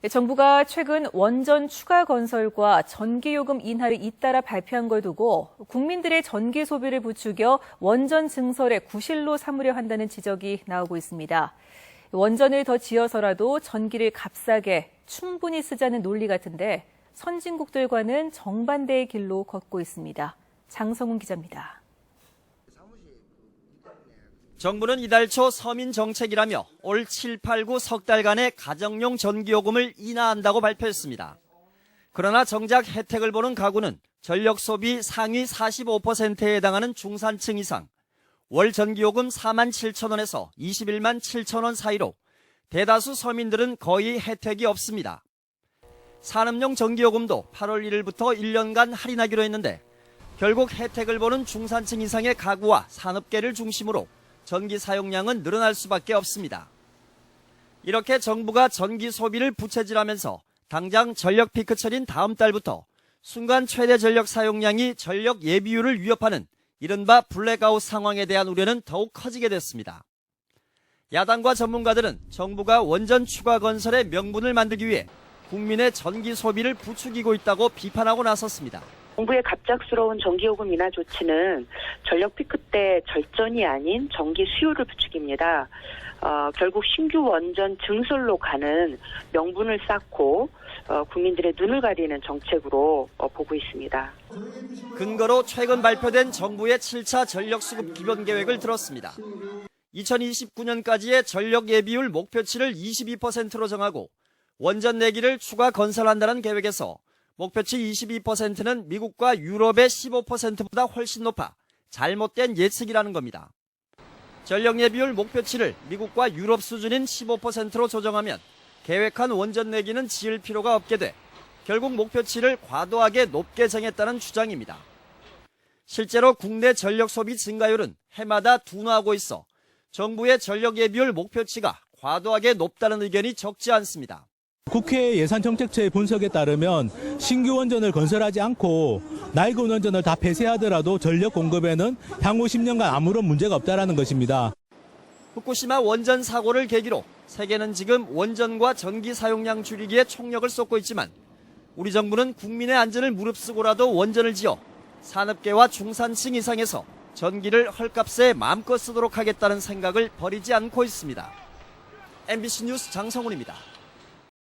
정부가 최근 원전 추가 건설과 전기요금 인하를 잇따라 발표한 걸 두고 국민들의 전기 소비를 부추겨 원전 증설의 구실로 삼으려 한다는 지적이 나오고 있습니다. 원전을 더 지어서라도 전기를 값싸게 충분히 쓰자는 논리 같은데 선진국들과는 정반대의 길로 걷고 있습니다. 장성훈 기자입니다. 정부는 이달 초 서민 정책이라며 올 7, 8, 9 석 달간의 가정용 전기요금을 인하한다고 발표했습니다. 그러나 정작 혜택을 보는 가구는 전력 소비 상위 45%에 해당하는 중산층 이상, 월 전기요금 4만 7천 원에서 21만 7천 원 사이로 대다수 서민들은 거의 혜택이 없습니다. 산업용 전기요금도 8월 1일부터 1년간 할인하기로 했는데 결국 혜택을 보는 중산층 이상의 가구와 산업계를 중심으로 전기 사용량은 늘어날 수밖에 없습니다. 이렇게 정부가 전기 소비를 부채질하면서 당장 전력 피크철인 다음 달부터 순간 최대 전력 사용량이 전력 예비율을 위협하는 이른바 블랙아웃 상황에 대한 우려는 더욱 커지게 됐습니다. 야당과 전문가들은 정부가 원전 추가 건설의 명분을 만들기 위해 국민의 전기 소비를 부추기고 있다고 비판하고 나섰습니다. 정부의 갑작스러운 전기요금 인하 조치는 전력 피크 때 절전이 아닌 전기 수요를 부추깁니다. 결국 신규 원전 증설로 가는 명분을 쌓고 국민들의 눈을 가리는 정책으로 보고 있습니다. 근거로 최근 발표된 정부의 7차 전력수급 기본계획을 들었습니다. 2029년까지의 전력 예비율 목표치를 22%로 정하고 원전 4기를 추가 건설한다는 계획에서 목표치 22%는 미국과 유럽의 15%보다 훨씬 높아 잘못된 예측이라는 겁니다. 전력 예비율 목표치를 미국과 유럽 수준인 15%로 조정하면 계획한 원전 4기는 지을 필요가 없게 돼 결국 목표치를 과도하게 높게 정했다는 주장입니다. 실제로 국내 전력 소비 증가율은 해마다 둔화하고 있어 정부의 전력 예비율 목표치가 과도하게 높다는 의견이 적지 않습니다. 국회 예산정책처의 분석에 따르면 신규 원전을 건설하지 않고 낡은 원전을 다 폐쇄하더라도 전력 공급에는 향후 10년간 아무런 문제가 없다는 것입니다. 후쿠시마 원전 사고를 계기로 세계는 지금 원전과 전기 사용량 줄이기에 총력을 쏟고 있지만 우리 정부는 국민의 안전을 무릅쓰고라도 원전을 지어 산업계와 중산층 이상에서 전기를 헐값에 마음껏 쓰도록 하겠다는 생각을 버리지 않고 있습니다. MBC 뉴스 장성훈입니다.